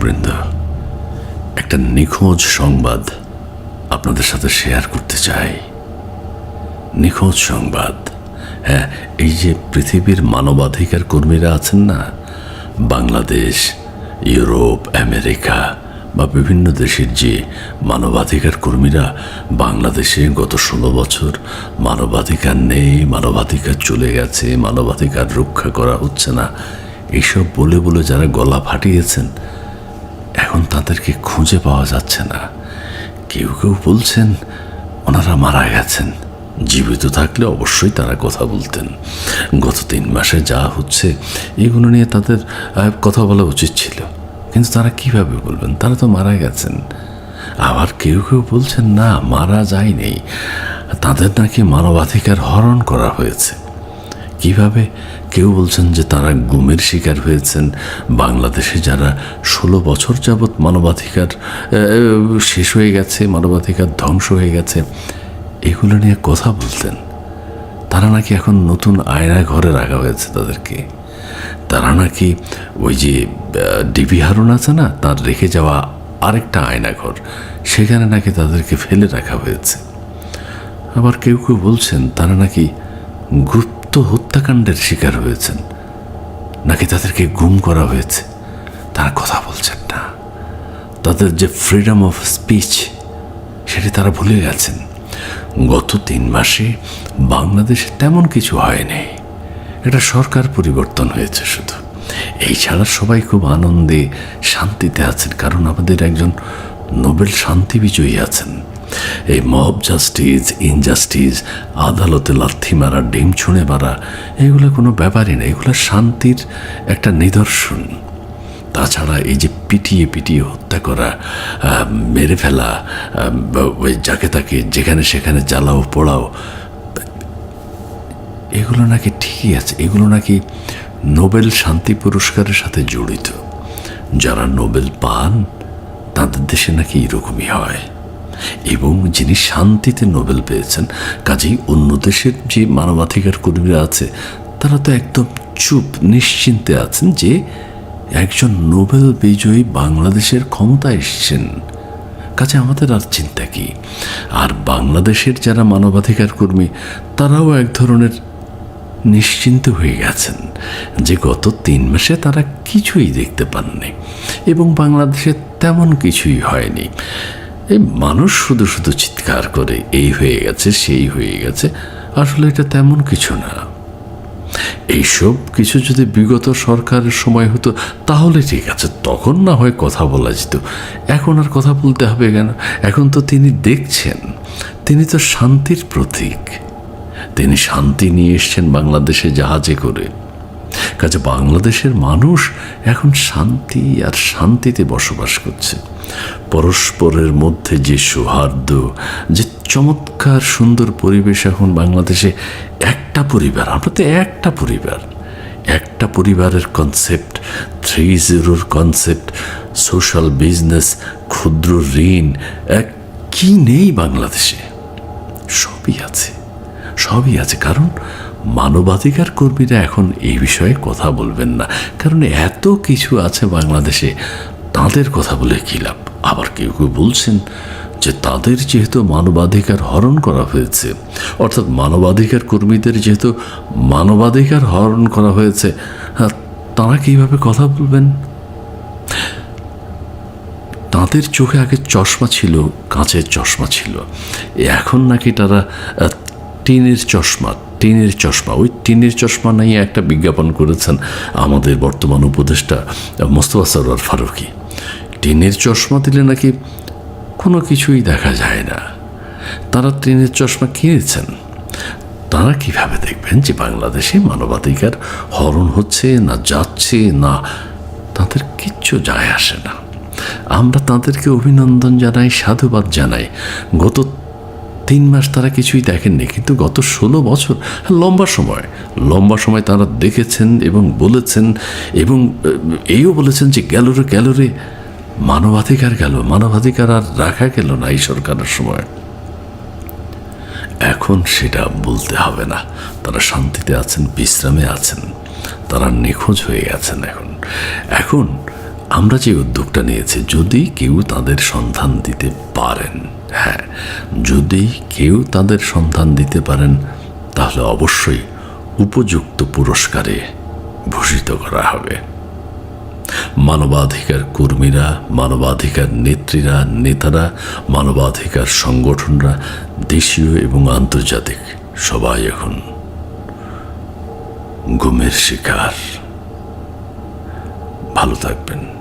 দর্শকবৃন্দ, একটা নিখোঁজ সংবাদ আপনাদের সাথে শেয়ার করতে চাই। নিখোঁজ সংবাদ, হ্যাঁ, এই যে পৃথিবীর মানবাধিকার কর্মীরা আছেন না, বাংলাদেশ, ইউরোপ, আমেরিকা বা বিভিন্ন দেশের যে মানবাধিকার কর্মীরা বাংলাদেশে গত 16 বছর মানবাধিকার নেই, মানবাধিকার চলে গেছে, মানবাধিকার রক্ষা করা হচ্ছে না, এইসব বলে বলে যারা গলা ফাটিয়েছেন, এখন তাদেরকে খুঁজে পাওয়া যাচ্ছে না। কেউ কেউ বলছেন ওনারা মারা গেছেন। জীবিত থাকলে অবশ্যই তারা কথা বলতেন। গত 3 মাসে যা হচ্ছে এগুলো নিয়ে তাদের কথা বলা উচিত ছিল, কিন্তু তারা কিভাবে বলবেন? তারা তো মারা গেছেন। আবার কেউ কেউ বলছেন না, মারা যায়নি, তাদের নাকি মানবাধিকার হরণ করা হয়েছে। কিভাবে? কেউ বলছেন যে তারা গুমের শিকার হয়েছেন। বাংলাদেশে যারা 16 বছর যাবৎ মানবাধিকার শেষ হয়ে গেছে, মানবাধিকার ধ্বংস হয়ে গেছে, এগুলো নিয়ে কথা বলতেন। তারা নাকি এখন নতুন আয়না ঘরে রাখা হয়েছে তাদেরকে। তারা নাকি ওই যে ডিবি হারুন আছে না, তার রেখে যাওয়া আরেকটা আয়না ঘর, সেখানে নাকি তাদেরকে ফেলে রাখা হয়েছে। আবার কেউ কেউ বলছেন তারা নাকি গুপ্ত হত্যাকাণ্ডের শিকার হয়েছেন, নাকি তাদেরকে গুম করা হয়েছে। তারা কথা বলছেন না। তাদের যে ফ্রিডম অফ স্পিচ, সেটি তারা ভুলে গেছেন। গত 3 মাসে বাংলাদেশে তেমন কিছু হয়নি। এটা সরকার পরিবর্তন হয়েছে শুধু। এই ছাড়া সবাই খুব আনন্দে শান্তিতে আছেন, কারণ আমাদের একজন নোবেল শান্তি বিজয়ী আছেন। এই মব জাস্টিস, ইনজাস্টিস, আদালতে লাথি মারা, ডিম ছুঁড়ে মারা, এগুলো কোনো ব্যাপারই না। এগুলো শান্তির একটা নিদর্শন। তাছাড়া এই যে পিটিয়ে পিটিয়ে হত্যা করা, মেরে ফেলা, ওই যাকে তাকে যেখানে সেখানে জ্বালাও পোড়াও, এগুলো নাকি ঠিকই আছে। এগুলো নাকি নোবেল শান্তি পুরস্কারের সাথে জড়িত। যারা নোবেল পান তাদের দেশে নাকি এরকমই হয়। এবং যিনি শান্তিতে নোবেল পেয়েছেন, কাজেই অন্য দেশের যে মানবাধিকার কর্মীরা আছে তারা তো একদম চুপ, নিশ্চিন্তে আছেন যে একজন নোবেল বিজয়ী বাংলাদেশের ক্ষমতায় এসেছেন। কাজে আমাদের আর চিন্তা কি? আর বাংলাদেশের যারা মানবাধিকার কর্মী তারাও এক ধরনের নিশ্চিন্ত হয়ে গেছেন যে গত 3 মাসে তারা কিছুই দেখতে পাননি এবং বাংলাদেশে তেমন কিছুই হয়নি। এই মানুষ শুধু শুধু চিৎকার করে এই হয়ে গেছে, সেই হয়ে গেছে, আসলে এটা তেমন কিছু না। এইসব কিছু যদি বিগত সরকারের সময় হতো তাহলে ঠিক আছে, তখন না হয় কথা বলা যেত। এখন আর কথা বলতে হবে কেন? এখন তো তিনি দেখছেন, তিনি তো শান্তির প্রতীক। তিনি শান্তি নিয়ে এসছেন বাংলাদেশে জাহাজে করে। কাজে বাংলাদেশের মানুষ এখন শান্তি আর শান্তিতে বসবাস করছে। পরস্পরের মধ্যে যে সৌহার্দ্য, যে চমৎকার সুন্দর পরিবেশ এখন বাংলাদেশে। একটা পরিবার, আমরা তো একটা পরিবার, একটা পরিবারের কনসেপ্ট, 3-0 কনসেপ্ট, সোশ্যাল বিজনেস, ক্ষুদ্র ঋণ, কি নেই বাংলাদেশে? সবই আছে, সবই আছে। কারণ মানবাধিকার কর্মীরা এখন এই বিষয়ে কথা বলবেন না, কারণ এত কিছু আছে বাংলাদেশে, তাদের কথা বলে কী লাভ? আবার কেউ কেউ বলছেন যে তাদের যেহেতু মানবাধিকার হরণ করা হয়েছে, অর্থাৎ মানবাধিকার কর্মীদের যেহেতু মানবাধিকার হরণ করা হয়েছে, তারা কীভাবে কথা বলবেন? তাদের চোখে আগে চশমা ছিল, কাঁচের চশমা ছিল, এখন নাকি তারা টিনের চশমা, ওই টিনের চশমা নিয়ে একটা বিজ্ঞাপন করেছেন আমাদের বর্তমান উপদেষ্টা মোস্তফা সরওয়ার ফারুকী। টিনের চশমা দিলে নাকি কোনো কিছুই দেখা যায় না। তারা টিনের চশমা কিনেছেন। তারা কিভাবে দেখবেন যে বাংলাদেশে মানবাধিকার হরণ হচ্ছে না যাচ্ছে না? তাদের কিচ্ছু যায় আসে না। আমরা তাদেরকে অভিনন্দন জানাই, সাধুবাদ জানাই। গত 3 মাস তারা কিছুই দেখেননি, কিন্তু গত 16 বছর লম্বা সময় তারা দেখেছেন এবং বলেছেন, এবং এইও বলেছেন যে গেল রে মানবাধিকার আর রাখা গেল না এই সরকারের সময়। এখন সেটা বলতে হবে না। তারা শান্তিতে আছেন, বিশ্রামে আছেন, তারা নিখোঁজ হয়ে গেছেন। এখন আমরা যে উদ্যোগটা নিয়েছি, যদি কেউ তাদের সন্ধান দিতে পারেন, হ্যাঁ, যদি কেউ তাদের সন্ধান দিতে পারেন, তাহলে অবশ্যই উপযুক্ত পুরস্কারে ভূষিত করা হবে। মানবাধিকার কর্মীরা, মানবাধিকার নেত্রীরা, নেতারা, মানবাধিকার সংগঠনরা, দেশীয় এবং আন্তর্জাতিক, সবাই এখন গুমের শিকার। ভালো থাকবেন।